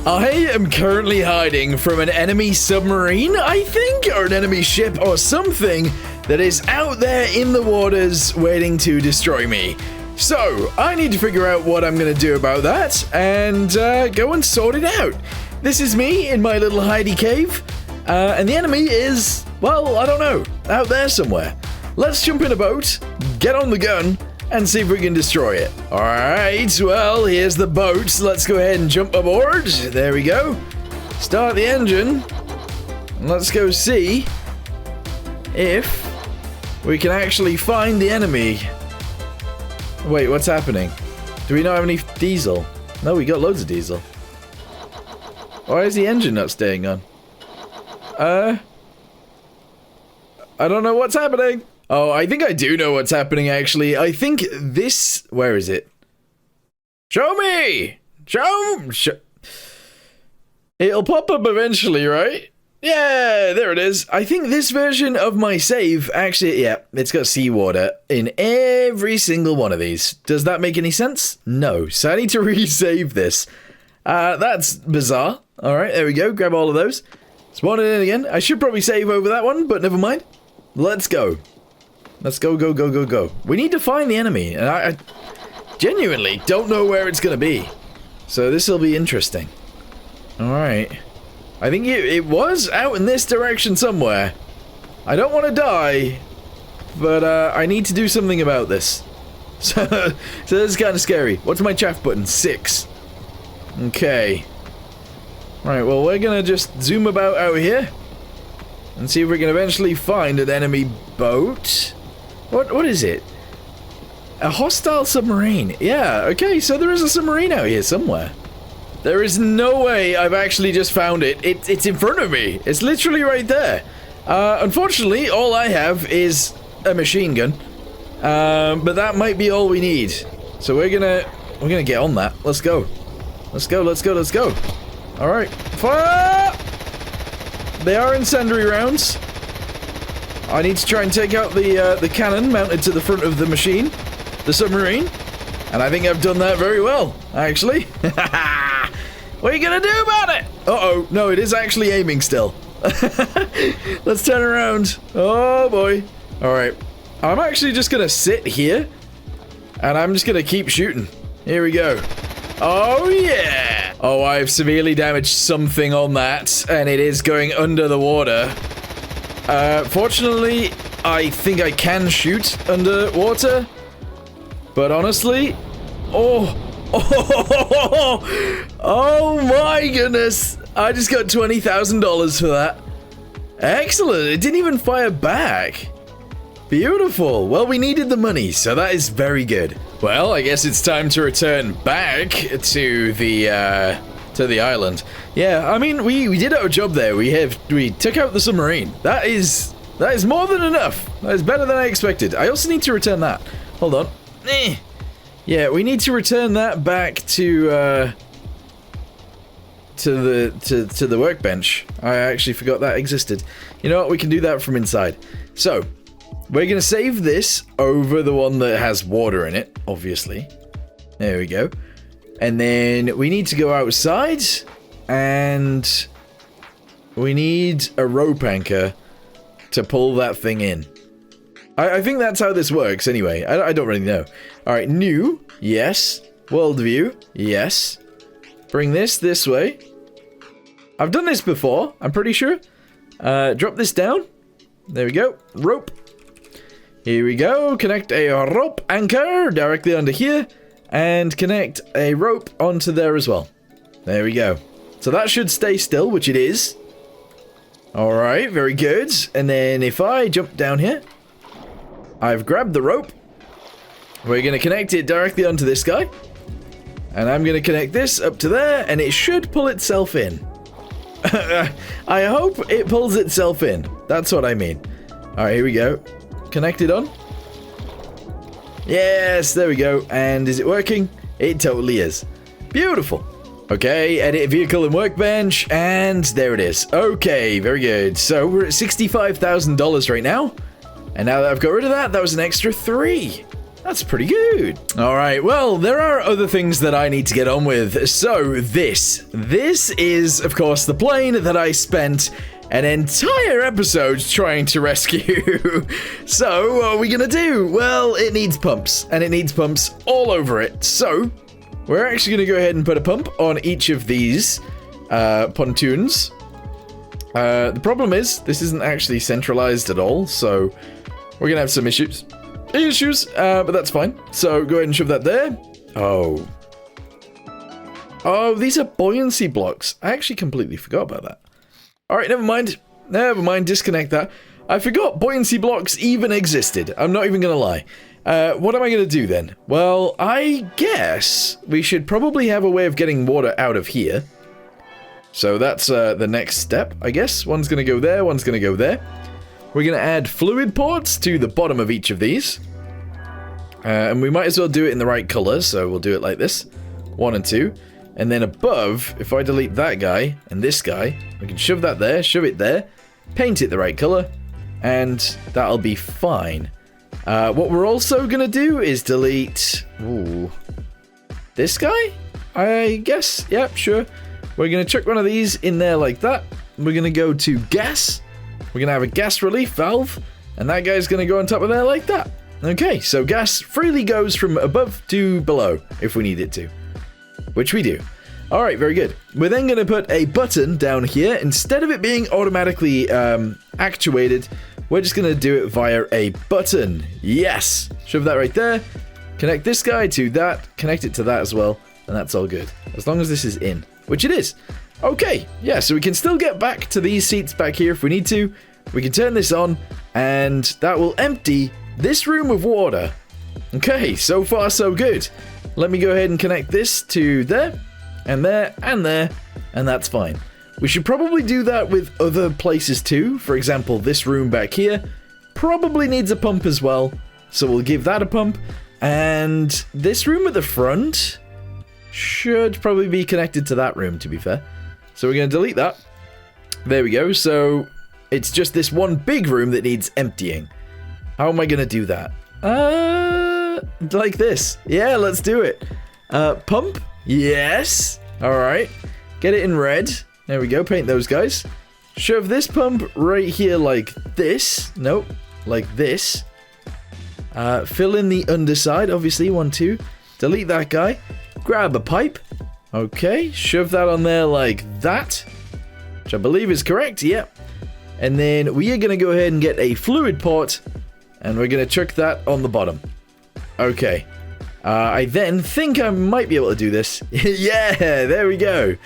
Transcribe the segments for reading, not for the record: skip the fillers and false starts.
I am currently hiding from an enemy submarine, I think, or an enemy ship or something that is out there in the waters waiting to destroy me. So, I need to figure out what I'm going to do about that and go and sort it out. This is me in my little hidey cave, and the enemy is, well, I don't know, out there somewhere. Let's jump in a boat, get on the gun, and see if we can destroy it. Alright, well, here's the boat. Let's go ahead and jump aboard. There we go. Start the engine. Let's go see if we can actually find the enemy. Wait, what's happening? Do we not have any diesel? No, we got loads of diesel. Why is the engine not staying on? I don't know what's happening. Oh, I think I do know what's happening, actually. I think this... Where is it? Show me! Show... It'll pop up eventually, right? Yeah, there it is. I think this version of my save, actually, yeah, it's got seawater in every single one of these. Does that make any sense? No. So I need to resave this. That's bizarre. Alright, there we go. Grab all of those. Spawn it in again. I should probably save over that one, but never mind. Let's go. Let's go, go, go, go, go. We need to find the enemy, and I genuinely don't know where it's going to be. So this will be interesting. Alright. I think it was out in this direction somewhere. I don't want to die, but I need to do something about this. So this is kind of scary. What's my chaff button? 6. Okay. Right, well, we're going to just zoom about out here and see if we can eventually find an enemy boat. What is it? A hostile submarine. Yeah, okay, so there is a submarine out here somewhere. There is no way I've actually just found it. It's in front of me. It's literally right there. Unfortunately, all I have is a machine gun. But that might be all we need. So we're gonna get on that. Let's go. Let's go, let's go, let's go. Alright. Fire! They are incendiary rounds. I need to try and take out the cannon mounted to the front of the machine, the submarine, and I think I've done that very well, actually. What are you gonna do about it? Uh-oh, no, it is actually aiming still. Let's turn around. Oh boy. Alright, I'm actually just gonna sit here, and I'm just gonna keep shooting. Here we go. Oh yeah! Oh, I've severely damaged something on that, and it is going under the water. Fortunately, I think I can shoot underwater, but honestly, oh my goodness, I just got $20,000 for that. Excellent, it didn't even fire back. Beautiful, well, we needed the money, so that is very good. Well, I guess it's time to return back to the island. Yeah, I mean, we did our job there. We took out the submarine. That is more than enough. That is better than I expected. I also need to return that. Hold on. Yeah, we need to return that back to the workbench. I actually forgot that existed. You know what? We can do that from inside. So, we're gonna save this over the one that has water in it, obviously. There we go. And then we need to go outside, and we need a rope anchor to pull that thing in. I think that's how this works anyway. I don't really know. Alright, new, yes. Worldview, yes. Bring this way. I've done this before, I'm pretty sure. Drop this down. There we go. Rope. Here we go. Connect a rope anchor directly under here. And connect a rope onto there as well. There we go. So that should stay still, which it is. Alright, very good. And then if I jump down here, I've grabbed the rope. We're going to connect it directly onto this guy. And I'm going to connect this up to there, and it should pull itself in. I hope it pulls itself in. That's what I mean. Alright, here we go. Connected on. Yes, there we go. And is it working? It totally is. Beautiful. Okay, edit vehicle and workbench, and there it is. Okay, very good. So we're at $65,000 right now. And now that I've got rid of that, that was an extra 3. That's pretty good. All right, well, there are other things that I need to get on with. So this is, of course, the plane that I spent an entire episode trying to rescue. So what are we gonna do? Well, it needs pumps, and it needs pumps all over it. So we're actually gonna go ahead and put a pump on each of these pontoons. The problem is this isn't actually centralized at all, so we're gonna have some issues, but that's fine. So go ahead and shove that there. Oh, these are buoyancy blocks. I actually completely forgot about that. All right, never mind, disconnect that. I forgot buoyancy blocks even existed. I'm not even gonna lie. What am I gonna do then? Well, I guess we should probably have a way of getting water out of here. So that's the next step, I guess. One's gonna go there, one's gonna go there. We're gonna add fluid ports to the bottom of each of these. And we might as well do it in the right color, so we'll do it like this. 1 and 2. And then above, if I delete that guy and this guy, we can shove that there, shove it there, paint it the right color, and that'll be fine. What we're also gonna do is delete this guy, I guess. Yep, sure. We're gonna chuck one of these in there like that. We're gonna go to gas. We're gonna have a gas relief valve, and that guy's gonna go on top of there like that. Okay, so gas freely goes from above to below if we need it to, which we do. All right, very good. We're then gonna put a button down here. Instead of it being automatically actuated, we're just gonna do it via a button. Yes, shove that right there. Connect this guy to that, connect it to that as well, and that's all good. As long as this is in, which it is. Okay, yeah, so we can still get back to these seats back here if we need to. We can turn this on, and that will empty this room of water. Okay, so far so good. Let me go ahead and connect this to there, and there, and there, and that's fine. We should probably do that with other places too. For example, this room back here probably needs a pump as well, so we'll give that a pump. And this room at the front should probably be connected to that room, to be fair. So we're going to delete that. There we go. So it's just this one big room that needs emptying. How am I going to do that? Like this. Yeah, let's do it. Pump. Yes. All right. Get it in red. There we go. Paint those guys. Shove this pump right here like this. Nope. Like this. Fill in the underside, obviously. 1, 2. Delete that guy. Grab a pipe. Okay. Shove that on there like that. Which I believe is correct. Yep. And then we are going to go ahead and get a fluid port. And we're going to chuck that on the bottom. Okay. I then think I might be able to do this. Yeah, there we go.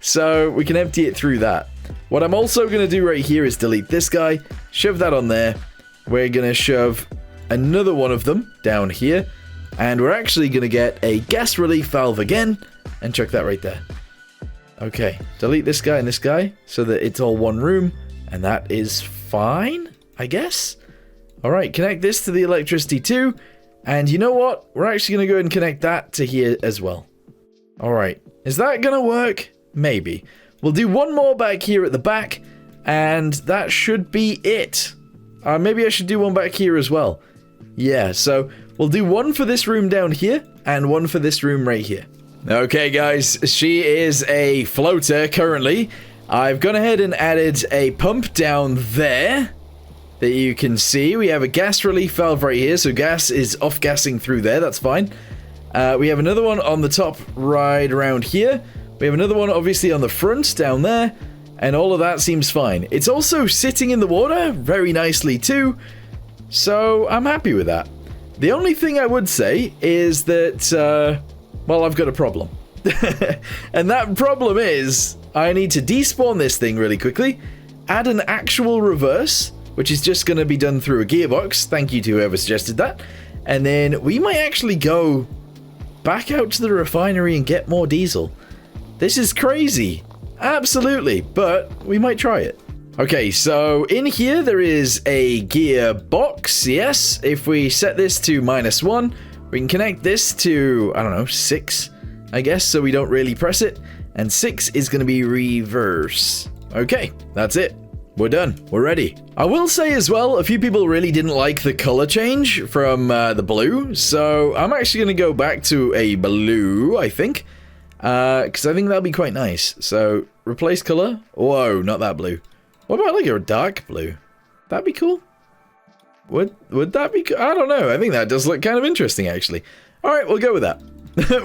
So we can empty it through that. What I'm also going to do right here is delete this guy. Shove that on there. We're going to shove another one of them down here. And we're actually going to get a gas relief valve again. And chuck that right there. Okay. Delete this guy and this guy. So that it's all one room. And that is fine, I guess. Alright, connect this to the electricity too. And you know what? We're actually going to go ahead and connect that to here as well. Alright, is that going to work? Maybe. We'll do one more back here at the back. And that should be it. Maybe I should do one back here as well. Yeah, so we'll do one for this room down here. And one for this room right here. Okay guys, she is a floater currently. I've gone ahead and added a pump down there. That you can see. We have a gas relief valve right here, so gas is off-gassing through there, that's fine. We have another one on the top right around here. We have another one obviously on the front down there, and all of that seems fine. It's also sitting in the water very nicely too, so I'm happy with that. The only thing I would say is that, well, I've got a problem. And that problem is, I need to despawn this thing really quickly, add an actual reverse, which is just going to be done through a gearbox. Thank you to whoever suggested that. And then we might actually go back out to the refinery and get more diesel. This is crazy. Absolutely. But we might try it. Okay, so in here there is a gearbox. Yes, if we set this to -1, we can connect this to, I don't know, 6, I guess, so we don't really press it. And 6 is going to be reverse. Okay, that's it. we're done. We're ready. I will say as well, a few people really didn't like the color change from the blue, so I'm actually going to go back to a blue, I think, because I think that'll be quite nice. So, replace color. Whoa, not that blue. What about like a dark blue? That'd be cool. Would that be cool? I don't know. I think that does look kind of interesting, actually. All right, we'll go with that.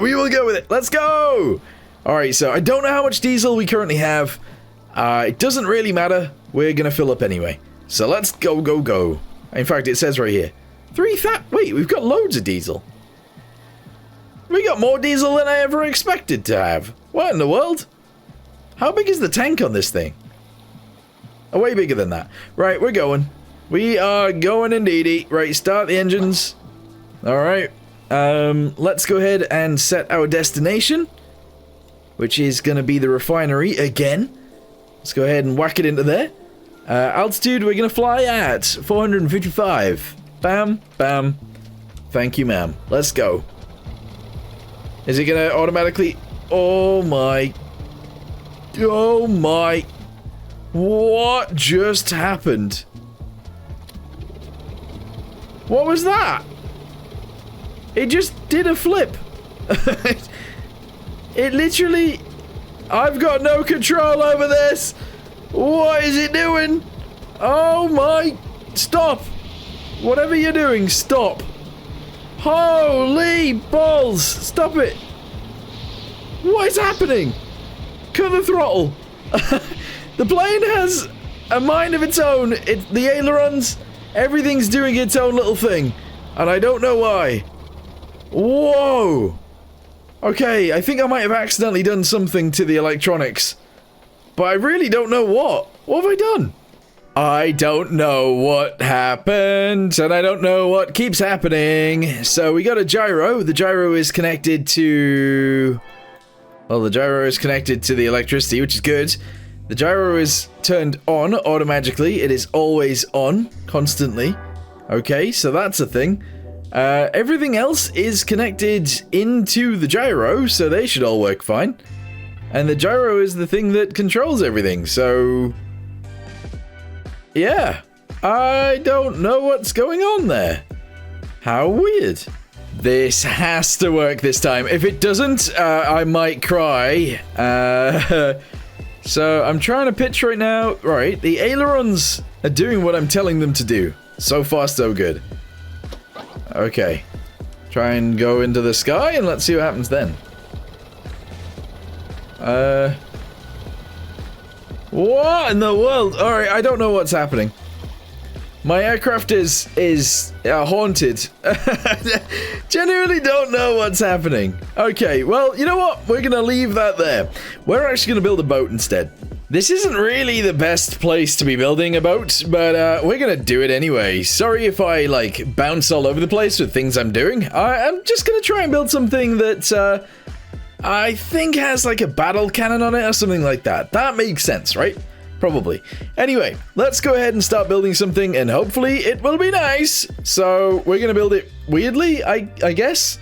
We will go with it. Let's go! All right, so I don't know how much diesel we currently have. It doesn't really matter. We're going to fill up anyway. So let's go, go, go. In fact, it says right here. Wait, we've got loads of diesel. We got more diesel than I ever expected to have. What in the world? How big is the tank on this thing? Oh, way bigger than that. Right, we're going. We are going indeedy. Right, start the engines. All right. Let's go ahead and set our destination, which is going to be the refinery again. Let's go ahead and whack it into there. Altitude, we're going to fly at 455. Bam, bam. Thank you, ma'am. Let's go. Is it going to automatically... Oh, my... Oh, my... What just happened? What was that? It just did a flip. It literally... I've got no control over this. What is it doing? Oh my... Stop. Whatever you're doing, stop. Holy balls. Stop it. What is happening? Cut the throttle. The plane has a mind of its own. The ailerons, everything's doing its own little thing. And I don't know why. Whoa. Okay, I think I might have accidentally done something to the electronics. But I really don't know what. What have I done? I don't know what happened, and I don't know what keeps happening. So we got a gyro. The gyro is connected to... Well, the gyro is connected to the electricity, which is good. The gyro is turned on automatically. It is always on, constantly. Okay, so that's a thing. Everything else is connected into the gyro, so they should all work fine. And the gyro is the thing that controls everything, so... Yeah, I don't know what's going on there. How weird. This has to work this time. If it doesn't, I might cry. So I'm trying to pitch right now. Right, the ailerons are doing what I'm telling them to do. So far, so good. Okay. Try and go into the sky and let's see what happens then. What in the world? Alright, I don't know what's happening. My aircraft is haunted. Genuinely don't know what's happening. Okay, well, you know what? We're gonna leave that there. We're actually gonna build a boat instead. This isn't really the best place to be building a boat, but we're gonna do it anyway. Sorry if I, like, bounce all over the place with things I'm doing. I'm just gonna try and build something that, I think has, like, a battle cannon on it or something like that. That makes sense, right? Probably. Anyway, let's go ahead and start building something, and hopefully it will be nice. So, we're gonna build it weirdly, I guess.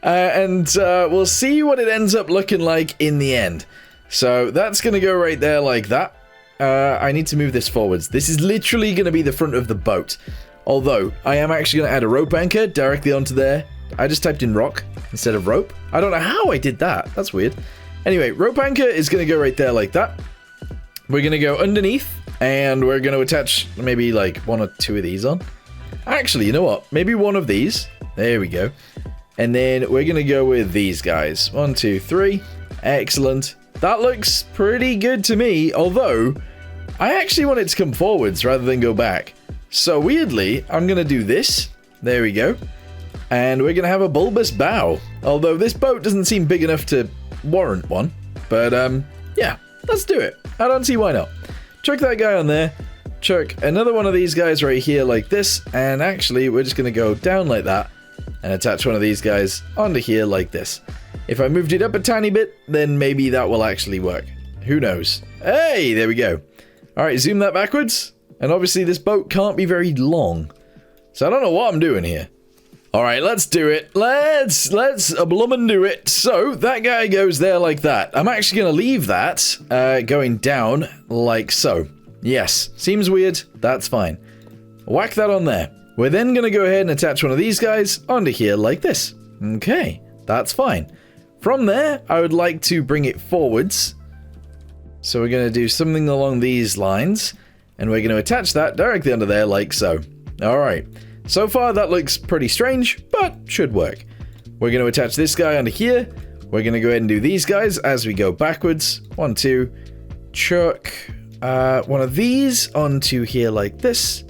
We'll see what it ends up looking like in the end. So, that's gonna go right there like that. I need to move this forwards. This is literally gonna be the front of the boat. Although, I am actually gonna add a rope anchor directly onto there. I just typed in rock instead of rope. I don't know how I did that. That's weird. Anyway, rope anchor is gonna go right there like that. We're gonna go underneath, and we're gonna attach maybe like one or two of these on. Actually, you know what? Maybe one of these. There we go. And then we're gonna go with these guys. 1, 2, 3. Excellent. That looks pretty good to me, although I actually want it to come forwards rather than go back. So weirdly, I'm gonna do this. There we go. And we're gonna have a bulbous bow. Although this boat doesn't seem big enough to warrant one. But yeah, let's do it. I don't see why not. Chuck that guy on there. Chuck another one of these guys right here like this. And actually, we're just going to go down like that. And attach one of these guys onto here like this. If I moved it up a tiny bit, then maybe that will actually work. Who knows? Hey, there we go. Alright, zoom that backwards. And obviously this boat can't be very long. So I don't know what I'm doing here. Alright, let's do it. Let's blummin' do it. So, that guy goes there like that. I'm actually going to leave that going down like so. Yes, seems weird. That's fine. Whack that on there. We're then going to go ahead and attach one of these guys onto here like this. Okay, that's fine. From there, I would like to bring it forwards. So we're going to do something along these lines. And we're going to attach that directly under there like so. Alright, so far that looks pretty strange, but should work. We're going to attach this guy onto here. We're going to go ahead and do these guys as we go backwards. 1, 2, chuck one of these onto here like this.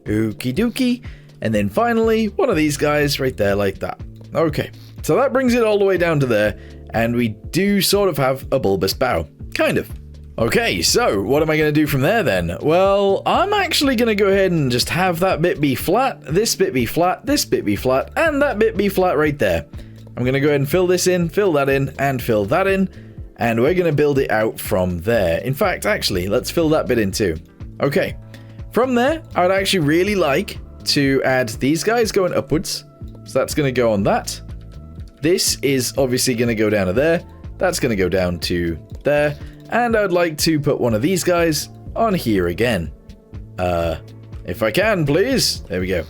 Okie dokie. And then finally, one of these guys right there like that. Okay, so that brings it all the way down to there, and we do sort of have a bulbous bow. Kind of. Okay, so what am I going to do from there then? Well, I'm actually going to go ahead and just have that bit be flat, this bit be flat, this bit be flat, and that bit be flat right there. I'm going to go ahead and fill this in, fill that in, and fill that in, and we're going to build it out from there. In fact, actually, let's fill that bit in too. Okay. From there, I would actually really like to add these guys going upwards. So that's going to go on that. This is obviously going to go down to there. That's going to go down to there. And I'd like to put one of these guys on here again. If I can, please. There we go.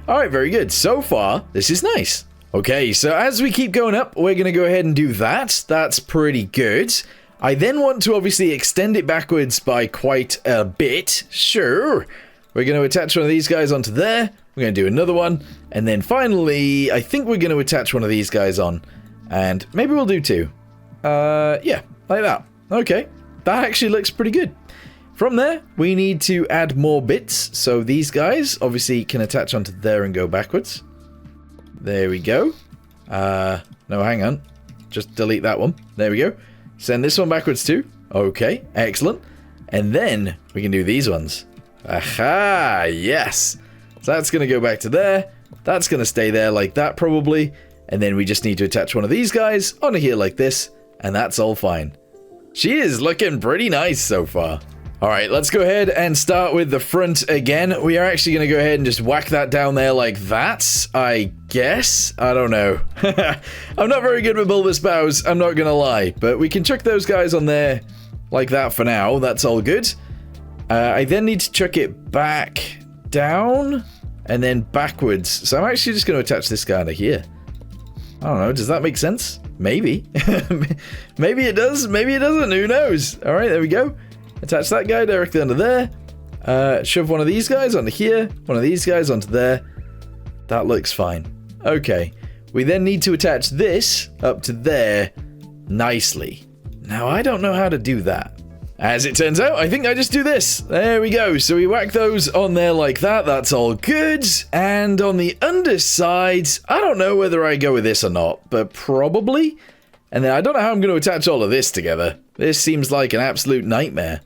All right, very good. So far, this is nice. Okay, so as we keep going up, we're going to go ahead and do that. That's pretty good. I then want to obviously extend it backwards by quite a bit. Sure. We're going to attach one of these guys onto there. We're going to do another one. And then finally, I think we're going to attach one of these guys on. And maybe we'll do two. Yeah, like that. Okay. That actually looks pretty good. From there, we need to add more bits. So these guys obviously can attach onto there and go backwards. There we go. No, hang on. Just delete that one. There we go. Send this one backwards too. Okay, excellent. And then we can do these ones. Aha, yes. So that's going to go back to there. That's going to stay there like that probably. And then we just need to attach one of these guys onto here like this. And that's all fine. She is looking pretty nice so far. All right, let's go ahead and start with the front again. We are actually going to go ahead and just whack that down there like that, I guess. I don't know. I'm not very good with bulbous bows, I'm not going to lie. But we can chuck those guys on there like that for now. That's all good. I then need to chuck it back down and then backwards. So I'm actually just going to attach this guy under here. I don't know, does that make sense? Maybe. Maybe it does, maybe it doesn't, who knows? All right, there we go. Attach that guy directly under there. Shove one of these guys onto here. One of these guys onto there. That looks fine. Okay. We then need to attach this up to there nicely. Now, I don't know how to do that. As it turns out, I think I just do this. There we go. So we whack those on there like that. That's all good. And on the underside, I don't know whether I go with this or not, but probably. And then I don't know how I'm going to attach all of this together. This seems like an absolute nightmare.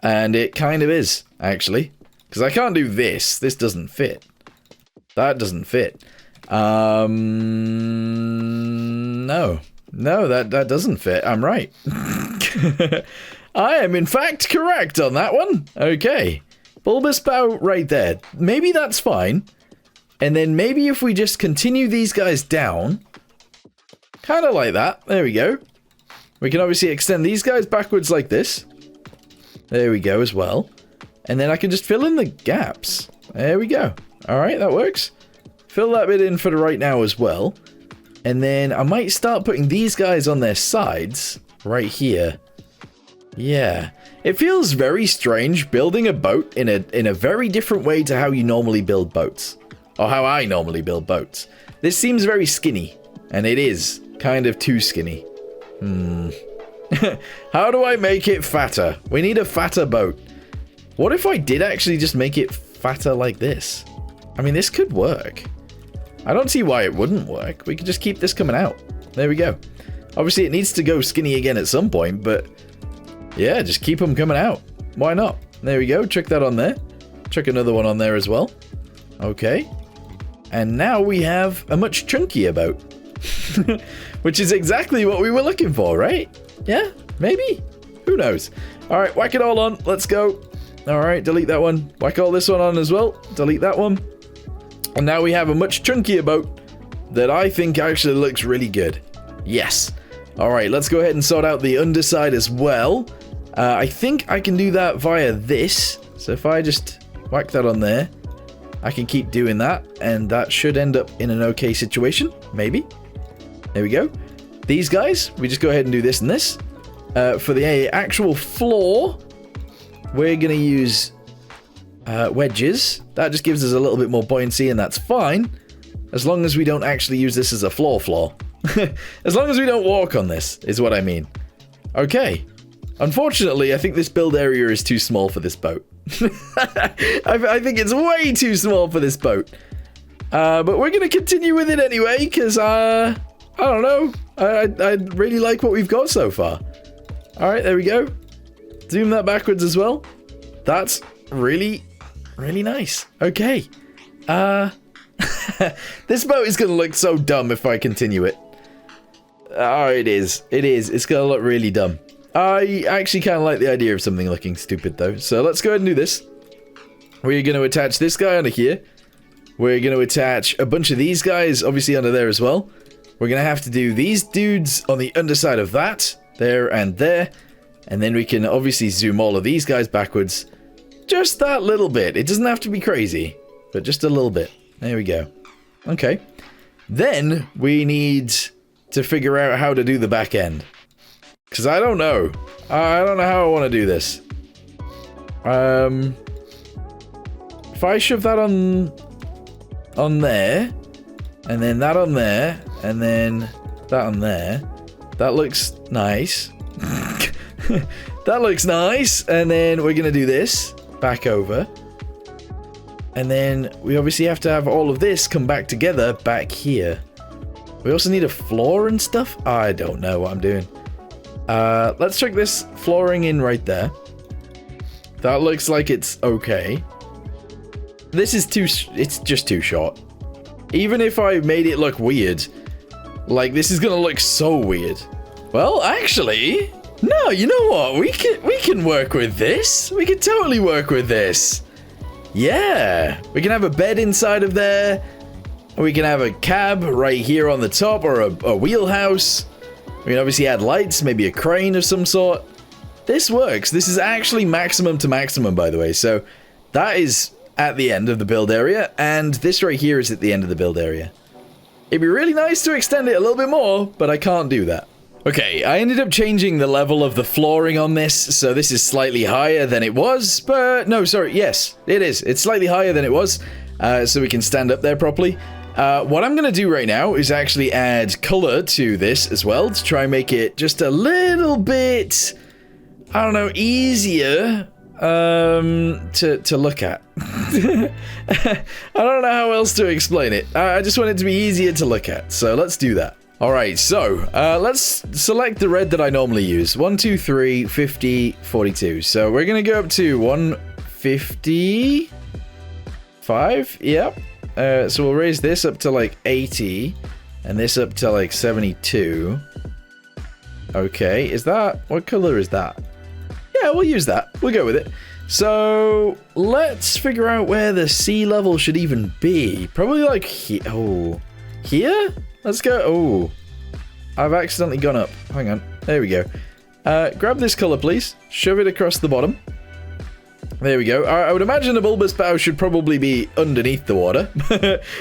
And it kind of is, actually. Because I can't do this. This doesn't fit. That doesn't fit. No. No, that doesn't fit. I'm right. I am, in fact, correct on that one. Okay. Bulbous bow right there. Maybe that's fine. And then maybe if we just continue these guys down... Kind of like that. There we go. We can obviously extend these guys backwards like this. There we go as well. And then I can just fill in the gaps. There we go. All right, that works. Fill that bit in for the right now as well. And then I might start putting these guys on their sides right here. Yeah. It feels very strange building a boat in a very different way to how you normally build boats. Or how I normally build boats. This seems very skinny. And it is. Kind of too skinny. How do I make it fatter? We need a fatter boat. What if I did actually just make it fatter like this? I mean, this could work. I don't see why it wouldn't work. We could just keep this coming out. There we go. Obviously, it needs to go skinny again at some point, but yeah, just keep them coming out. Why not? There we go. Chuck that on there. Chuck another one on there as well. Okay. And now we have a much chunkier boat. Which is exactly what we were looking for, right? Yeah, maybe. Who knows? All right, whack it all on. Let's go. All right, delete that one. Whack all this one on as well. Delete that one. And now we have a much chunkier boat that I think actually looks really good. Yes. All right, let's go ahead and sort out the underside as well. I think I can do that via this. So if I just whack that on there, I can keep doing that, and that should end up in an okay situation. Maybe. There we go. These guys, we just go ahead and do this and this. For the actual floor, we're going to use wedges. That just gives us a little bit more buoyancy, and that's fine. As long as we don't actually use this as a floor. As long as we don't walk on this, is what I mean. Okay. Unfortunately, I think this build area is too small for this boat. I think it's way too small for this boat. But we're going to continue with it anyway, because, I don't know. I really like what we've got so far. Alright, there we go. Zoom that backwards as well. That's really, really nice. Okay. This boat is going to look so dumb if I continue it. Oh, it is. It is. It's going to look really dumb. I actually kind of like the idea of something looking stupid, though. So let's go ahead and do this. We're going to attach this guy onto here. We're going to attach a bunch of these guys, obviously, under there as well. We're going to have to do these dudes on the underside of that. There and there. And then we can obviously zoom all of these guys backwards. Just that little bit. It doesn't have to be crazy, but just a little bit. There we go. Okay. Then we need to figure out how to do the back end. Because I don't know. I don't know how I want to do this. If I shove that on there, and then that on there, and then that on there, that looks nice. That looks nice. And then we're going to do this back over. And then we obviously have to have all of this come back together back here. We also need a floor and stuff. I don't know what I'm doing. Let's check this flooring in right there. That looks like it's okay. This is it's just too short. Even if I made it look weird, like this is gonna look so weird. Well, actually, no, you know what? We can work with this. We can totally work with this. Yeah, we can have a bed inside of there. We can have a cab right here on the top, or a wheelhouse. We can obviously add lights, maybe a crane of some sort. This works. This is actually maximum to maximum, by the way. So that is at the end of the build area, and this right here is at the end of the build area. It'd be really nice to extend it a little bit more, but I can't do that. Okay, I ended up changing the level of the flooring on this, so this is slightly higher than it was, but no, sorry, yes, it is. It's slightly higher than it was, so we can stand up there properly. What I'm going to do right now is actually add color to this as well to try and make it just a little bit, I don't know, easier to look at. I don't know how else to explain it. I just want it to be easier to look at, so let's do that. Alright, so let's select the red that I normally use. 1, 2, 3, 50, 42. So we're going to go up to 155. Yep. So we'll raise this up to like 80 and this up to like 72. Okay, is that, what color is that? Yeah, we'll use that. We'll go with it. So let's figure out where the sea level should even be. Probably like here. Oh, here? Let's go. Oh, I've accidentally gone up. Hang on. There we go. Grab this color, please. Shove it across the bottom. There we go. I would imagine a bulbous bow should probably be underneath the water.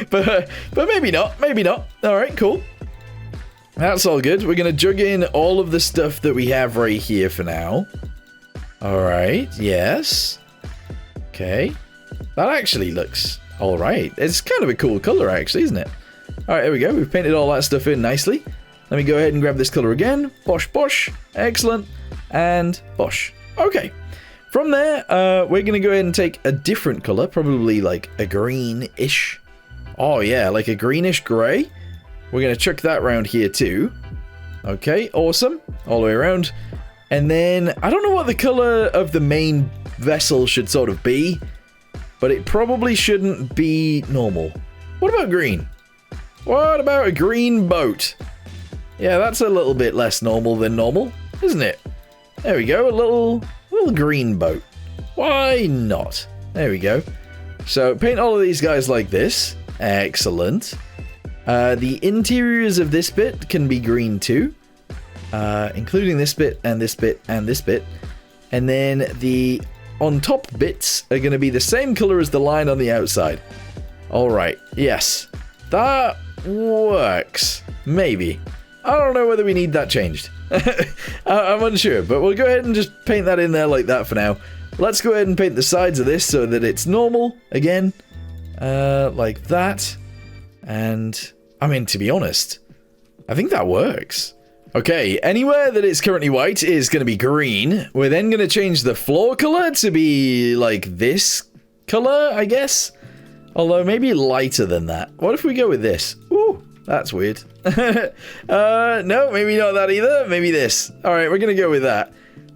but maybe not. Maybe not. All right, cool. That's all good. We're going to jug in all of the stuff that we have right here for now. All right. Yes. Okay. That actually looks all right. It's kind of a cool color, actually, isn't it? All right, there we go. We've painted all that stuff in nicely. Let me go ahead and grab this color again. Bosh, bosh. Excellent. And bosh. Okay. From there, we're going to go ahead and take a different color, probably like a greenish. Oh, yeah, like a greenish gray. We're going to chuck that around here too. Okay, awesome. All the way around. And then, I don't know what the color of the main vessel should sort of be, but it probably shouldn't be normal. What about green? What about a green boat? Yeah, that's a little bit less normal than normal, isn't it? There we go, a little green boat. Why not? There we go. So, paint all of these guys like this. Excellent. The interiors of this bit can be green too, including this bit and this bit and this bit. And then the on top bits are going to be the same color as the line on the outside. All right. Yes. That works. Maybe. I don't know whether we need that changed. I'm unsure, but we'll go ahead and just paint that in there like that for now. Let's go ahead and paint the sides of this so that it's normal again. Like that. And, I mean, to be honest, I think that works. Okay, anywhere that it's currently white is going to be green. We're then going to change the floor color to be like this color, I guess. Although maybe lighter than that. What if we go with this? Ooh, that's weird. No, maybe not that either. Maybe this. All right, we're going to go with that.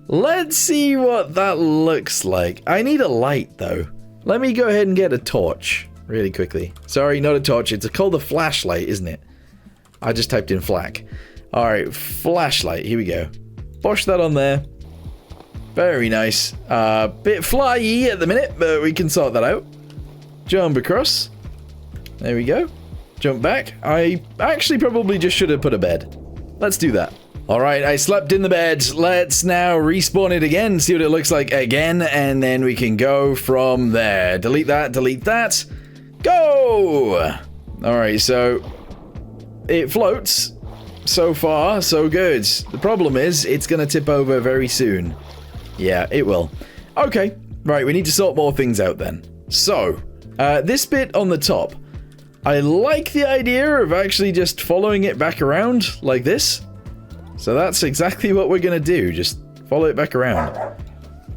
Let's see what that looks like. I need a light, though. Let me go ahead and get a torch really quickly. Sorry, not a torch. It's called a flashlight, isn't it? I just typed in flak. All right, flashlight. Here we go. Bosh that on there. Very nice. Bit flyy at the minute, but we can sort that out. Jump across. There we go. Jump back. I actually probably just should have put a bed. Let's do that. All right, I slept in the bed. Let's now respawn it again, see what it looks like again, and then we can go from there. Delete that, delete that. Go! All right, so it floats. So far, so good. The problem is, it's going to tip over very soon. Yeah, it will. Okay, right, we need to sort more things out then. So, this bit on the top, I like the idea of actually just following it back around like this. So that's exactly what we're going to do, just follow it back around.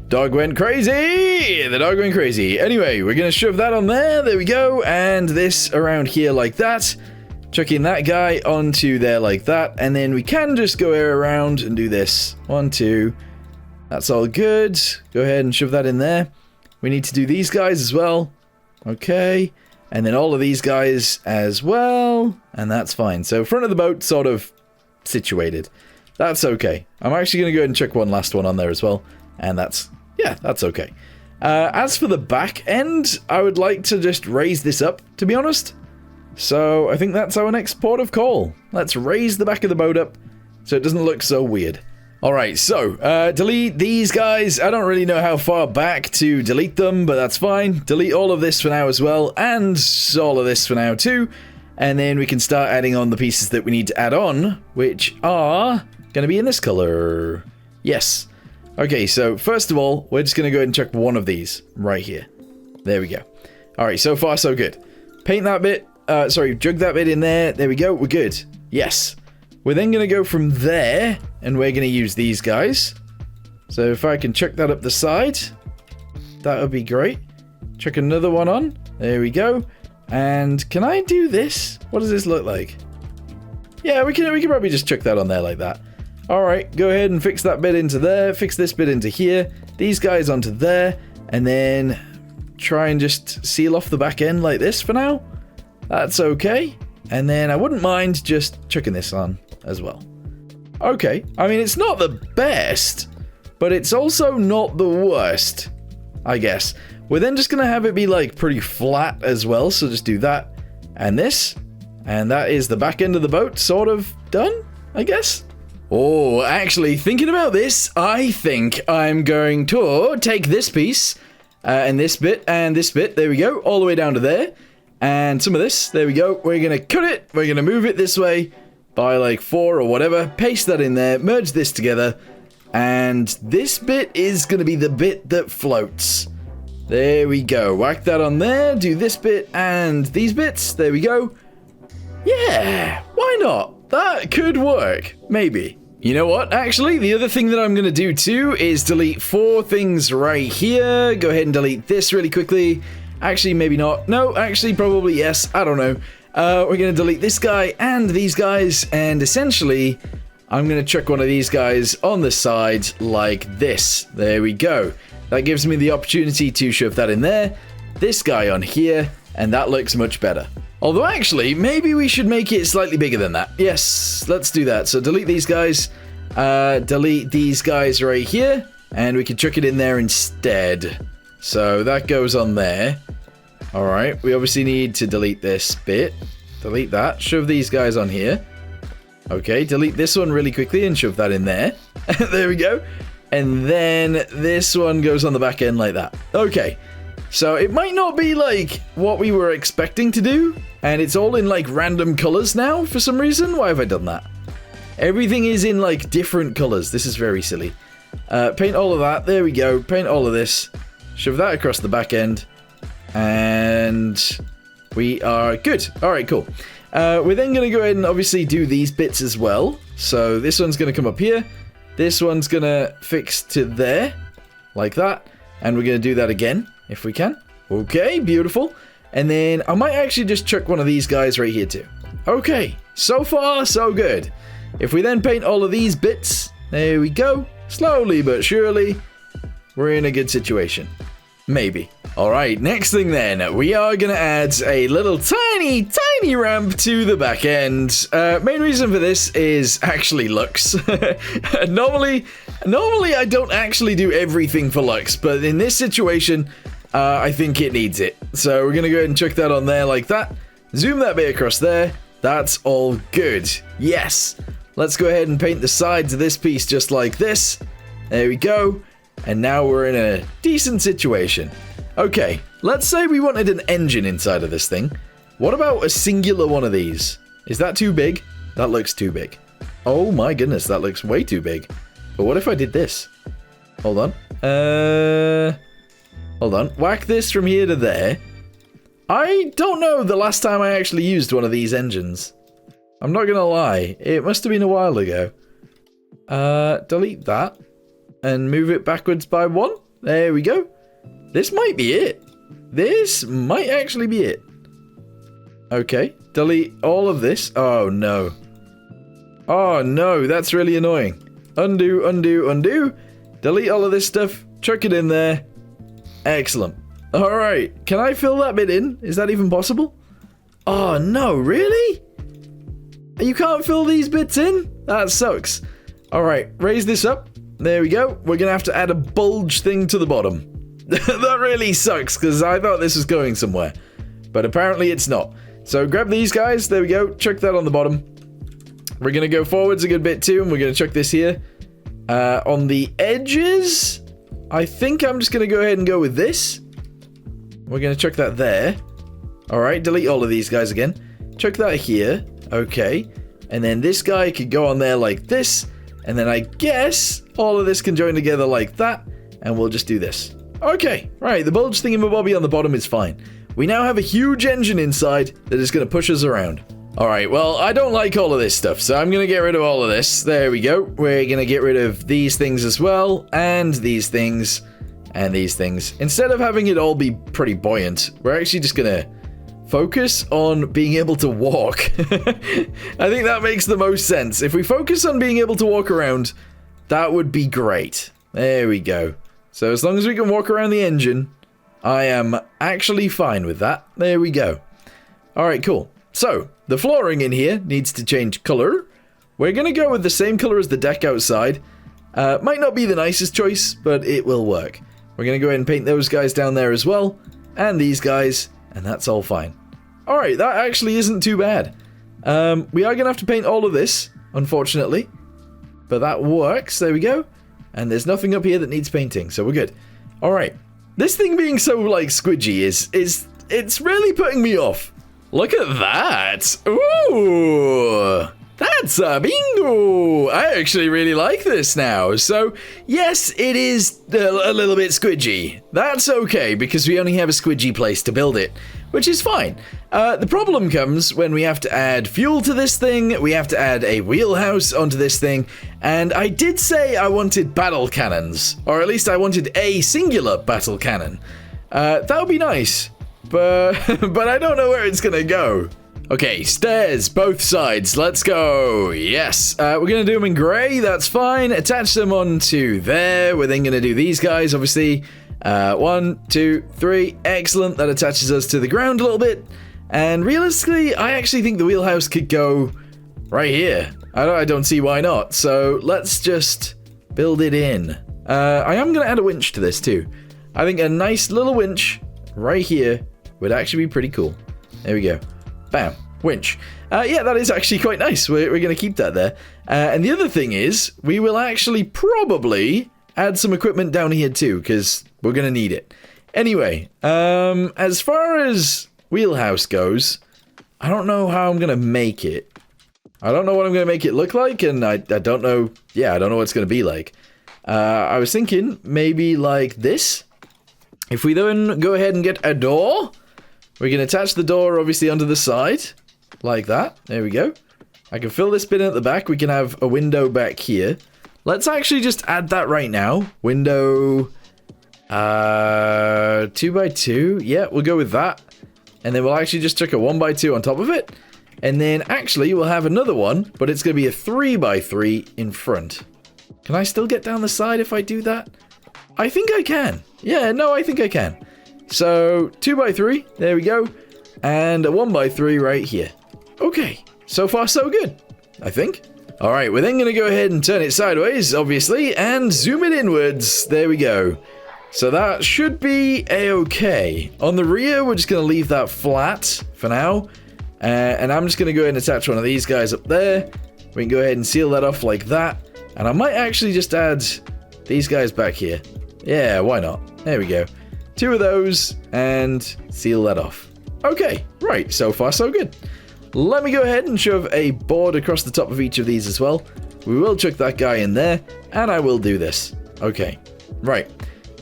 Dog went crazy! The dog went crazy. Anyway, we're going to shove that on there we go, and this around here like that. Chucking that guy onto there like that, and then we can just go around and do this. 1, 2. That's all good. Go ahead and shove that in there. We need to do these guys as well. Okay. And then all of these guys as well. And that's fine. So front of the boat sort of situated. That's okay. I'm actually going to go ahead and chuck one last one on there as well. And that's, yeah, that's okay. As for the back end, I would like to just raise this up, to be honest. So I think that's our next port of call. Let's raise the back of the boat up so it doesn't look so weird. Alright, so delete these guys. I don't really know how far back to delete them, but that's fine. Delete all of this for now as well, and all of this for now too. And then we can start adding on the pieces that we need to add on, which are going to be in this color. Yes. Okay, so first of all, we're just going to go ahead and check one of these right here. There we go. Alright, so far so good. Paint that bit. Jug that bit in there. There we go. We're good. Yes. We're then going to go from there, and we're going to use these guys. So if I can chuck that up the side, that would be great. Chuck another one on. There we go. And can I do this? What does this look like? Yeah, we can probably just chuck that on there like that. All right, go ahead and fix that bit into there. Fix this bit into here. These guys onto there, and then try and just seal off the back end like this for now. That's okay. And then I wouldn't mind just chucking this on as well. Okay. I mean, it's not the best, but it's also not the worst, I guess. We're then just going to have it be like pretty flat as well. So just do that and this. And that is the back end of the boat sort of done, I guess. Oh, actually, thinking about this, I think I'm going to take this piece and this bit. There we go. All the way down to there. And some of this, there we go. We're going to cut it. We're going to move it this way by like 4 or whatever. Paste that in there. Merge this together. And this bit is going to be the bit that floats. There we go. Whack that on there. Do this bit and these bits. There we go. Yeah, why not? That could work. Maybe. You know what? Actually, the other thing that I'm going to do too is delete 4 things right here. Go ahead and delete this really quickly. Actually, maybe not. No, actually, probably yes. I don't know. We're going to delete this guy and these guys. And essentially, I'm going to chuck one of these guys on the side like this. There we go. That gives me the opportunity to shove that in there. This guy on here. And that looks much better. Although, actually, maybe we should make it slightly bigger than that. Yes, let's do that. So delete these guys. Delete these guys right here. And we can chuck it in there instead. So that goes on there. Alright, we obviously need to delete this bit. Delete that. Shove these guys on here. Okay, delete this one really quickly and shove that in there. There we go. And then this one goes on the back end like that. Okay. So it might not be like what we were expecting to do. And it's all in like random colors now for some reason. Why have I done that? Everything is in like different colors. This is very silly. Paint all of that. There we go. Paint all of this. Shove that across the back end. And we are good. All right, cool. We're then going to go ahead and obviously do these bits as well. So this one's going to come up here. This one's going to fix to there. Like that. And we're going to do that again, if we can. Okay, beautiful. And then I might actually just chuck one of these guys right here too. Okay, so far, so good. If we then paint all of these bits, there we go. Slowly but surely, we're in a good situation. Maybe. Alright, next thing then, we are going to add a little tiny ramp to the back end. Main reason for this is actually looks. Normally I don't actually do everything for looks, but in this situation, I think it needs it. So we're going to go ahead and chuck that on there like that. Zoom that bit across there. That's all good. Yes. Let's go ahead and paint the sides of this piece just like this. There we go. And now we're in a decent situation. Okay, let's say we wanted an engine inside of this thing. What about a singular one of these? Is that too big? That looks too big. Oh my goodness, that looks way too big. But what if I did this? Hold on. Hold on. Whack this from here to there. I don't know the last time I actually used one of these engines. I'm not gonna lie. It must have been a while ago. Delete that. And move it backwards by 1. There we go. This might be it. This might actually be it. Okay. Delete all of this. Oh, no. Oh, no. That's really annoying. Undo, undo, undo. Delete all of this stuff. Chuck it in there. Excellent. All right. Can I fill that bit in? Is that even possible? Oh, no. Really? You can't fill these bits in? That sucks. All right. Raise this up. There we go. We're going to have to add a bulge thing to the bottom. That really sucks, because I thought this was going somewhere. But apparently it's not. So grab these guys. There we go. Chuck that on the bottom. We're going to go forwards a good bit too, and we're going to chuck this here. On the edges, I think I'm just going to go ahead and go with this. We're going to chuck that there. Alright, delete all of these guys again. Chuck that here. Okay. And then this guy could go on there like this. And then I guess all of this can join together like that. And we'll just do this. Okay, right, the bulge thingamabobby on the bottom is fine. We now have a huge engine inside that is going to push us around. Alright, well, I don't like all of this stuff, so I'm going to get rid of all of this. There we go. We're going to get rid of these things as well, and these things, and these things. Instead of having it all be pretty buoyant, we're actually just going to focus on being able to walk. I think that makes the most sense. If we focus on being able to walk around, that would be great. There we go. So as long as we can walk around the engine, I am actually fine with that. There we go. Alright, cool. So, the flooring in here needs to change color. We're going to go with the same color as the deck outside. Might not be the nicest choice, but it will work. We're going to go ahead and paint those guys down there as well. And these guys, and that's all fine. Alright, that actually isn't too bad. We are going to have to paint all of this, unfortunately. But that works. There we go. And there's nothing up here that needs painting, so we're good. Alright. This thing being so, like, squidgy it's really putting me off. Look at that. Ooh. That's a bingo. I actually really like this now. So, yes, it is a little bit squidgy. That's okay, because we only have a squidgy place to build it, which is fine. The problem comes when we have to add fuel to this thing, we have to add a wheelhouse onto this thing, and I did say I wanted battle cannons, or at least I wanted a singular battle cannon. That would be nice, but I don't know where it's gonna go. Okay, stairs, both sides, let's go. Yes, we're gonna do them in grey, that's fine. Attach them onto there. We're then gonna do these guys, obviously. 1, 2, 3, excellent. That attaches us to the ground a little bit. And realistically, I actually think the wheelhouse could go right here. I don't see why not. So let's just build it in. I am gonna add a winch to this too. I think a nice little winch right here would actually be pretty cool. There we go. Bam. Winch. Yeah, that is actually quite nice. We're going to keep that there. And the other thing is, we will actually probably add some equipment down here too, because we're going to need it. Anyway, as far as wheelhouse goes, I don't know how I'm going to make it. I don't know what I'm going to make it look like, and I don't know, yeah, I don't know what it's going to be like. I was thinking maybe like this. If we then go ahead and get a door, we can attach the door obviously onto the side, like that. There we go. I can fill this bit at the back. We can have a window back here. Let's actually just add that right now. Window, 2x2. Yeah, we'll go with that. And then we'll actually just chuck a 1x2 on top of it. And then actually we'll have another one, but it's going to be a 3x3 in front. Can I still get down the side if I do that? I think I can. Yeah, no, I think I can. So 2x3, there we go. And a 1x3 right here. Okay, so far so good, I think. All right, we're then going to go ahead and turn it sideways, obviously, and zoom it inwards. There we go. So that should be a-okay. On the rear, we're just going to leave that flat for now. And I'm just going to go ahead and attach one of these guys up there. We can go ahead and seal that off like that. And I might actually just add these guys back here. Yeah, why not? There we go. 2 of those and seal that off. Okay, right, so far so good. Let me go ahead and shove a board across the top of each of these as well. We will chuck that guy in there, and I will do this. Okay, right.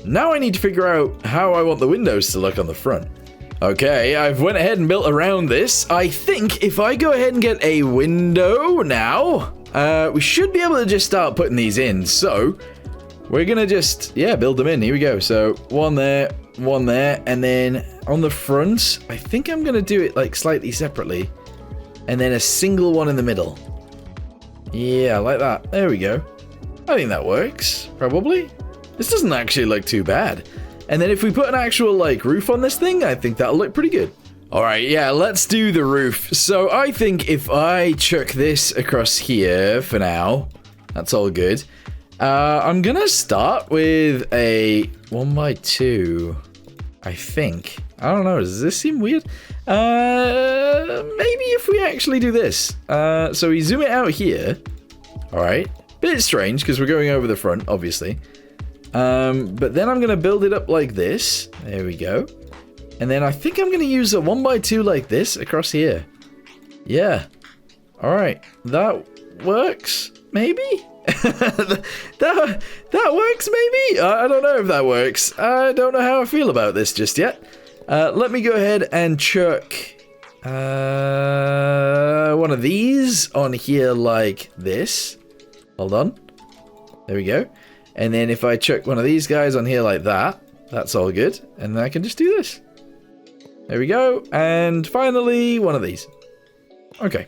Now I need to figure out how I want the windows to look on the front. Okay, I've went ahead and built around this. I think if I go ahead and get a window now, we should be able to just start putting these in. So we're gonna just, yeah, build them in. Here we go. So one there, and then on the front, I think I'm gonna do it like slightly separately, and then a single one in the middle. Yeah, like that. There we go. I think that works, probably. This doesn't actually look too bad. And then if we put an actual, like, roof on this thing, I think that'll look pretty good. Alright, yeah, let's do the roof. So I think if I chuck this across here for now, that's all good. I'm gonna start with a 1x2, I think. I don't know, does this seem weird? Maybe if we actually do this. So we zoom it out here. Alright, bit strange, because we're going over the front, obviously. But then I'm going to build it up like this. There we go. And then I think I'm going to use a 1x2 like this across here. Yeah. Alright. That works? Maybe? that works maybe? I don't know if that works. I don't know how I feel about this just yet. Let me go ahead and chuck one of these on here like this. Hold on. There we go. And then if I chuck one of these guys on here like that, that's all good. And then I can just do this. There we go. And finally, one of these. Okay.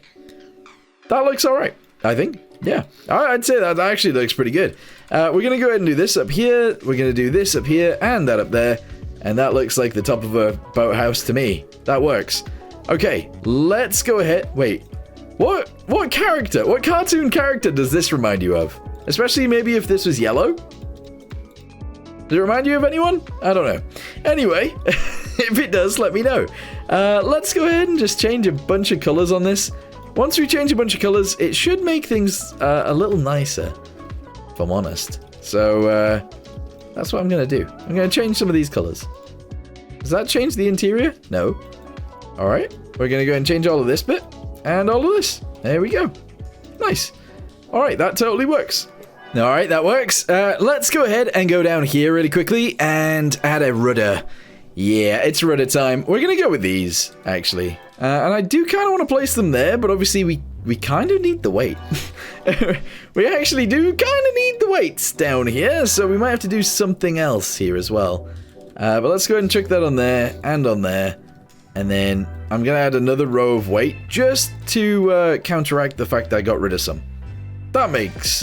That looks all right, I think. Yeah, I'd say that actually looks pretty good. We're going to go ahead and do this up here. We're going to do this up here and that up there. And that looks like the top of a boathouse to me. That works. Okay, let's go ahead. Wait, what character, what cartoon character does this remind you of? Especially maybe if this was yellow? Does it remind you of anyone? I don't know. Anyway, if it does, let me know. Let's go ahead and just change a bunch of colors on this. Once we change a bunch of colors, it should make things a little nicer, if I'm honest. So, that's what I'm going to do. I'm going to change some of these colors. Does that change the interior? No. Alright, we're going to go and change all of this bit, and all of this. There we go. Nice. Alright, that totally works. Alright, that works. Let's go ahead and go down here really quickly and add a rudder. Yeah, it's rudder time. We're going to go with these, actually. And I do kind of want to place them there, but obviously we kind of need the weight. We actually do kind of need the weights down here, so we might have to do something else here as well. But let's go ahead and check that on there and on there. And then I'm going to add another row of weight just to counteract the fact that I got rid of some. That makes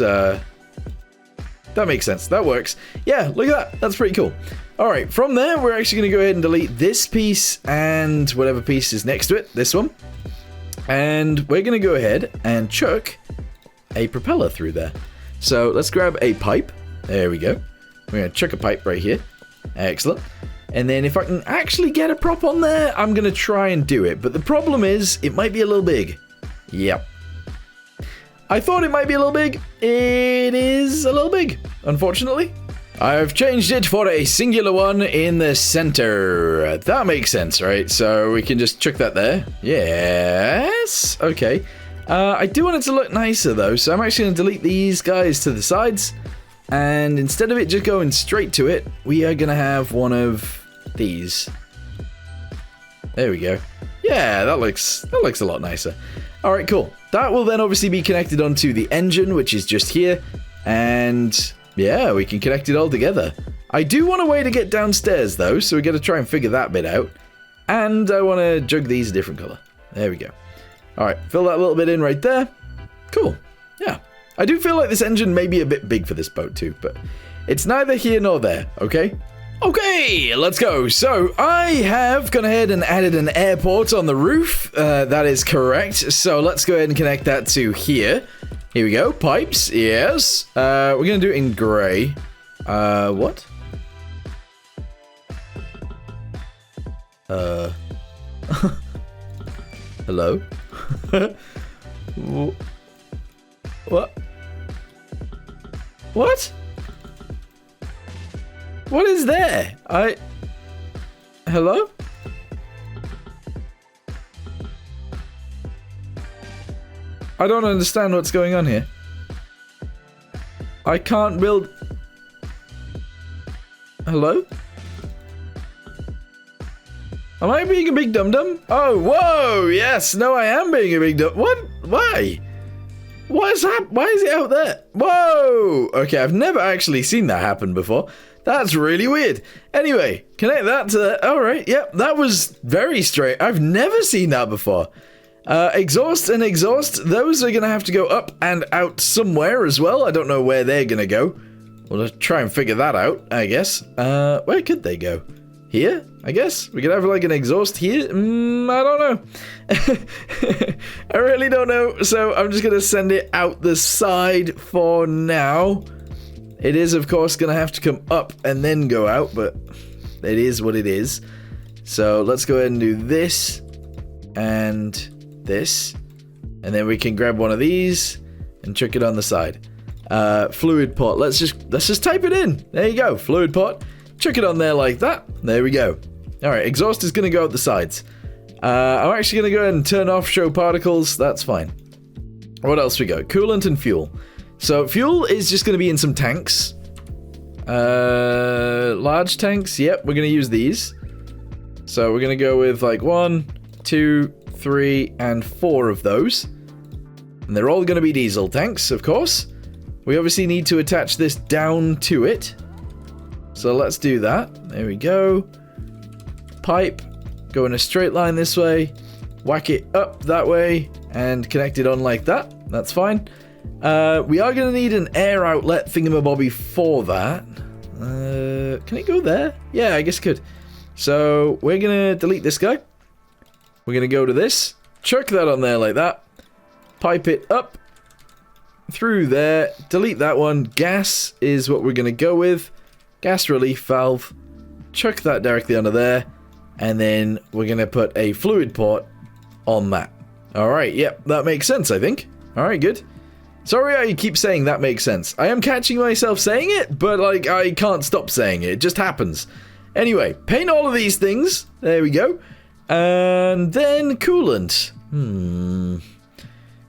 sense. That works. Yeah, look at that. That's pretty cool. Alright, from there, we're actually going to go ahead and delete this piece and whatever piece is next to it, this one. And we're going to go ahead and chuck a propeller through there. So let's grab a pipe. There we go. We're going to chuck a pipe right here. Excellent. And then if I can actually get a prop on there, I'm going to try and do it. But the problem is, it might be a little big. Yep. I thought it might be a little big. It is a little big, unfortunately. I've changed it for a singular one in the center. That makes sense, right? So we can just chuck that there. Yes. Okay. I do want it to look nicer, though, so I'm actually going to delete these guys to the sides. And instead of it just going straight to it, we are going to have one of these. There we go. Yeah, that looks a lot nicer. All right, cool. That will then obviously be connected onto the engine, which is just here. And yeah, we can connect it all together. I do want a way to get downstairs, though, so we got to try and figure that bit out. And I want to jug these a different color. There we go. All right, fill that little bit in right there. Cool. Yeah. I do feel like this engine may be a bit big for this boat too, but it's neither here nor there, okay? Okay, let's go. So I have gone ahead and added an airport on the roof. That is correct. So let's go ahead and connect that to here. Here we go. Pipes, yes. We're going to do it in gray. What? Hello? What? What? What is there? Hello? I don't understand what's going on here. I can't build... Hello? Am I being a big dum-dum? Oh, whoa! Yes! No, I am being a big dum... What? Why? What is that? Why is it out there? Whoa! Okay, I've never actually seen that happen before. That's really weird. Anyway, connect that to the... Alright, yep, that was very straight. I've never seen that before. Exhaust and exhaust, those are going to have to go up and out somewhere as well. I don't know where they're going to go. We'll try and figure that out, I guess. Where could they go? Here, I guess? We could have like an exhaust here? I don't know. I really don't know. So I'm just going to send it out the side for now. It is, of course, going to have to come up and then go out, but it is what it is. So let's go ahead and do this and this. And then we can grab one of these and chuck it on the side. Fluid pot. Let's just type it in. There you go. Fluid pot. Chuck it on there like that. There we go. Alright, exhaust is going to go out the sides. I'm actually going to go ahead and turn off show particles. That's fine. What else we got? Coolant and fuel. So fuel is just going to be in some tanks. Large tanks. Yep, we're going to use these. So we're going to go with like 1, 2, 3, and 4 of those. And they're all going to be diesel tanks, of course. We obviously need to attach this down to it. So let's do that. There we go. Pipe. Go in a straight line this way. Whack it up that way. And connect it on like that. That's fine. We are going to need an air outlet thingamabobby for that. Can it go there? Yeah, I guess it could. So we're going to delete this guy. We're going to go to this. Chuck that on there like that. Pipe it up. Through there. Delete that one. Gas is what we're going to go with. Gas relief valve. Chuck that directly under there. And then we're going to put a fluid port on that. Alright, yep, that makes sense, I think. Alright, good. Sorry I keep saying that makes sense. I am catching myself saying it, but like I can't stop saying it. It just happens. Anyway, paint all of these things. There we go. And then coolant.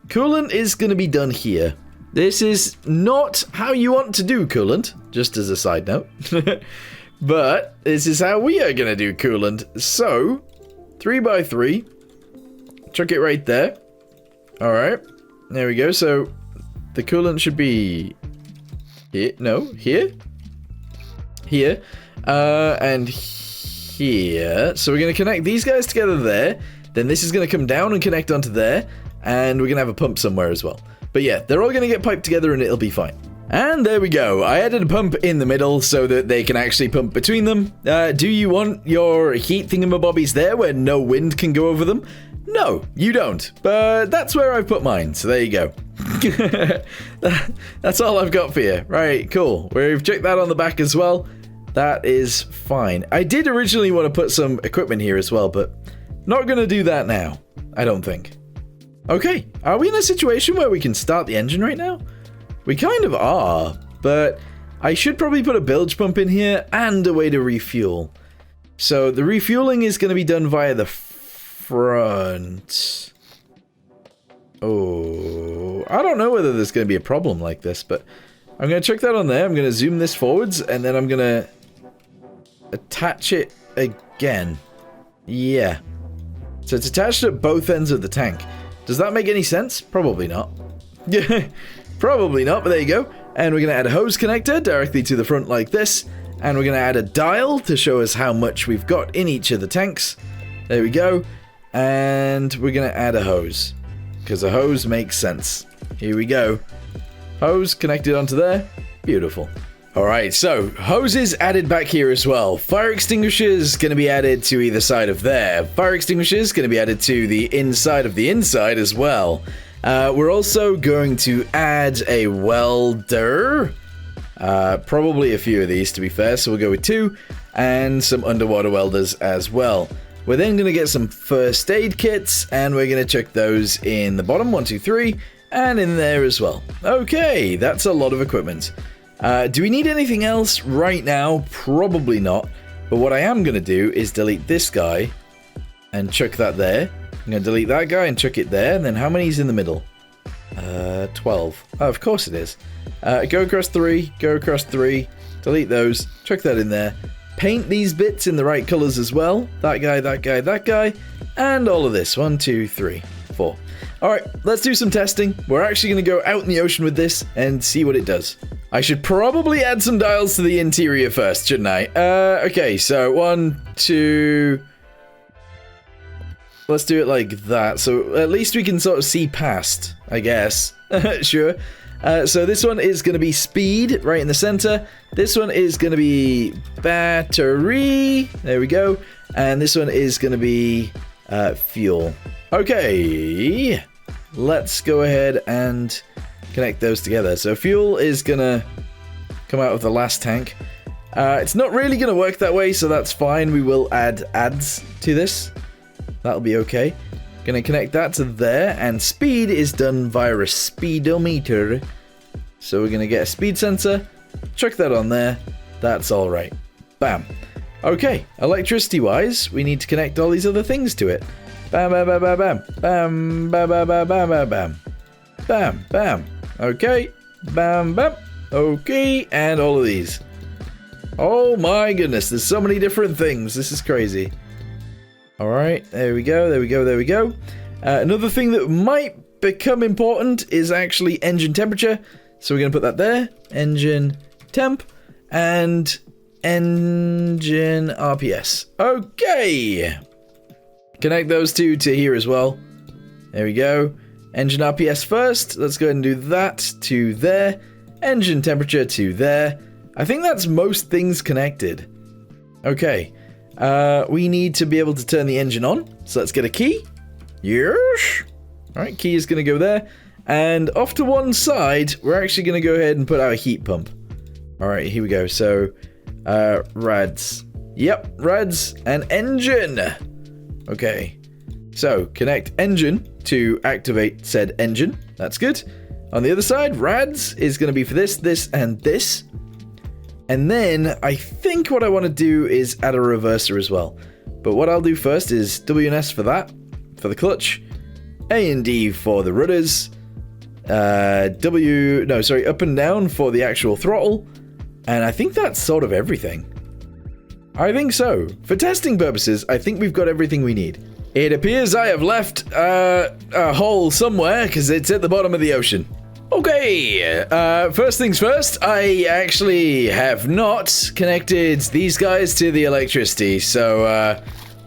Coolant is going to be done here. This is not how you want to do coolant, just as a side note. But this is how we are going to do coolant. So, 3x3. Chuck it right there. Alright. There we go. So, the coolant should be here. No, here. Here. And here. So, we're going to connect these guys together there. Then this is going to come down and connect onto there. And we're going to have a pump somewhere as well. But yeah, they're all going to get piped together and it'll be fine. And there we go. I added a pump in the middle so that they can actually pump between them. Do you want your heat thingamabobbies there where no wind can go over them? No, you don't. But that's where I've put mine, so there you go. That's all I've got for you. Right, cool. We've checked that on the back as well. That is fine. I did originally want to put some equipment here as well, but not going to do that now. I don't think. Okay, are we in a situation where we can start the engine right now? We kind of are, but I should probably put a bilge pump in here and a way to refuel. So the refueling is going to be done via the front. Oh, I don't know whether there's going to be a problem like this, but I'm going to check that on there. I'm going to zoom this forwards, and then I'm going to attach it again. Yeah. So it's attached at both ends of the tank. Does that make any sense? Probably not. Yeah, probably not, but there you go. And we're going to add a hose connector directly to the front like this. And we're going to add a dial to show us how much we've got in each of the tanks. There we go. And we're going to add a hose, because a hose makes sense. Here we go. Hose connected onto there. Beautiful. Alright, so hoses added back here as well. Fire extinguishers going to be added to either side of there. Fire extinguishers going to be added to the inside of the inside as well. We're also going to add a welder. Probably a few of these, to be fair, so we'll go with 2. And some underwater welders as well. We're then going to get some first aid kits, and we're going to check those in the bottom, 1, 2, 3, and in there as well. Okay, that's a lot of equipment. Do we need anything else right now? Probably not. But what I am going to do is delete this guy and chuck that there. I'm going to delete that guy and chuck it there. And then how many is in the middle? 12. Oh, of course it is. Go across 3, go across 3, delete those, chuck that in there. Paint these bits in the right colors as well. That guy, that guy, that guy. And all of this. 1, 2, 3, 4. Alright, let's do some testing. We're actually going to go out in the ocean with this and see what it does. I should probably add some dials to the interior first, shouldn't I? Okay, so 1, 2... Let's do it like that, so at least we can sort of see past, I guess. Sure. So this one is going to be speed, right in the center. This one is going to be battery. There we go. And this one is going to be fuel. Okay. Let's go ahead and connect those together. So fuel is going to come out of the last tank. It's not really going to work that way, so that's fine. We will add adds to this. That'll be okay. Gonna connect that to there, and speed is done via a speedometer. So we're gonna get a speed sensor, chuck that on there. That's all right. Bam. Okay, electricity wise, we need to connect all these other things to it. Bam, bam, bam, bam, bam, bam, bam, bam, bam, bam, bam, bam, bam, bam. Okay, bam, bam. Okay, and all of these. Oh my goodness, there's so many different things. This is crazy. Alright, there we go, there we go, there we go. Another thing that might become important is actually engine temperature. So we're going to put that there. Engine temp and engine RPS. Okay. Connect those two to here as well. There we go. Engine RPS first. Let's go ahead and do that to there. Engine temperature to there. I think that's most things connected. Okay. We need to be able to turn the engine on. So let's get a key. Yes. Alright, key is going to go there. And off to one side, we're actually going to go ahead and put our heat pump. Alright, here we go. So, rads. Yep, rads and engine. Okay. So, connect engine to activate said engine. That's good. On the other side, rads is going to be for this, this, and this. And then I think what I want to do is add a reverser as well. But what I'll do first is W and S for that, for the clutch, A and D for the rudders, up and down for the actual throttle, and I think that's sort of everything. I think so. For testing purposes, I think we've got everything we need. It appears I have left a hole somewhere because it's at the bottom of the ocean. Okay, first things first, I actually have not connected these guys to the electricity, so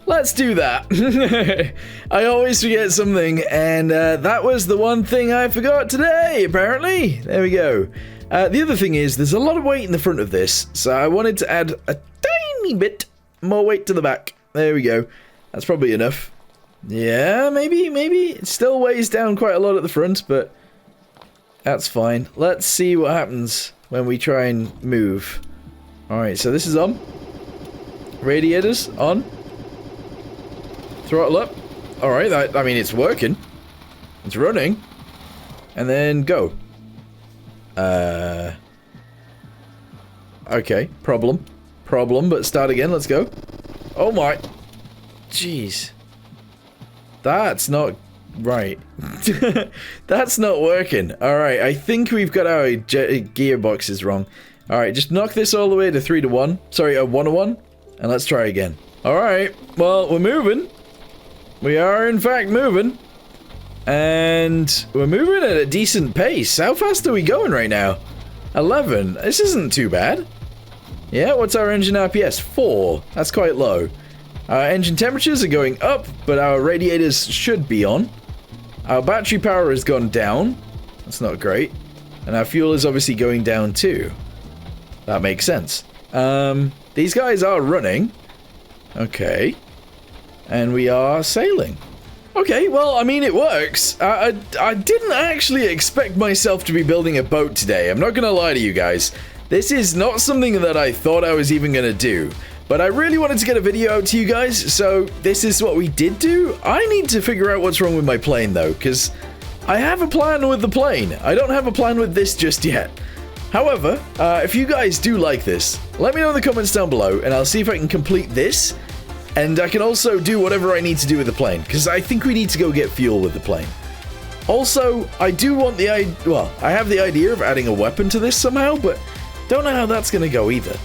let's do that. I always forget something, and that was the one thing I forgot today, apparently. There we go. The other thing is, there's a lot of weight in the front of this, so I wanted to add a tiny bit more weight to the back. There we go. That's probably enough. Yeah, maybe. It still weighs down quite a lot at the front, but that's fine. Let's see what happens when we try and move. Alright, so this is on. Radiators on. Throttle up. Alright, I mean, it's working. It's running. And then go. Okay, problem, but start again, let's go. Oh my, jeez. That's not right. That's not working. Alright, I think we've got our gearboxes wrong. Alright, just knock this all the way to 3 to 1. Sorry, 1 to 1. And let's try again. Alright, well, we're moving. We are, in fact, moving. And we're moving at a decent pace. How fast are we going right now? 11. This isn't too bad. Yeah, what's our engine RPS? 4. That's quite low. Our engine temperatures are going up, but our radiators should be on. Our battery power has gone down. That's not great. And our fuel is obviously going down too. That makes sense. These guys are running. Okay. And we are sailing. Okay, well, I mean, it works. I didn't actually expect myself to be building a boat today. I'm not gonna lie to you guys. This is not something that I thought I was even gonna do. But I really wanted to get a video out to you guys, so this is what we did do. I need to figure out what's wrong with my plane, though, because I have a plan with the plane. I don't have a plan with this just yet. However, if you guys do like this, let me know in the comments down below, and I'll see if I can complete this. And I can also do whatever I need to do with the plane, because I think we need to go get fuel with the plane. Also, I do want the I have the idea of adding a weapon to this somehow, but don't know how that's going to go either.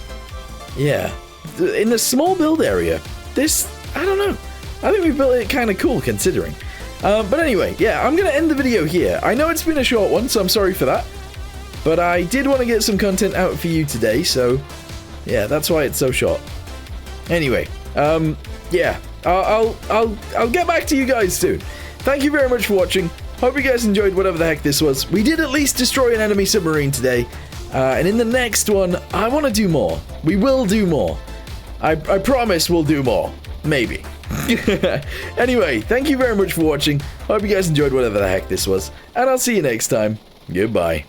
Yeah. In the small build area, this, I don't know. I think we built it kind of cool considering. But anyway, yeah, I'm going to end the video here. I know it's been a short one, so I'm sorry for that. But I did want to get some content out for you today, so yeah, that's why it's so short. Anyway, yeah, I'll get back to you guys soon. Thank you very much for watching. Hope you guys enjoyed whatever the heck this was. We did at least destroy an enemy submarine today. And in the next one, I want to do more. We will do more. I promise we'll do more. Maybe. Anyway, thank you very much for watching. Hope you guys enjoyed whatever the heck this was. And I'll see you next time. Goodbye.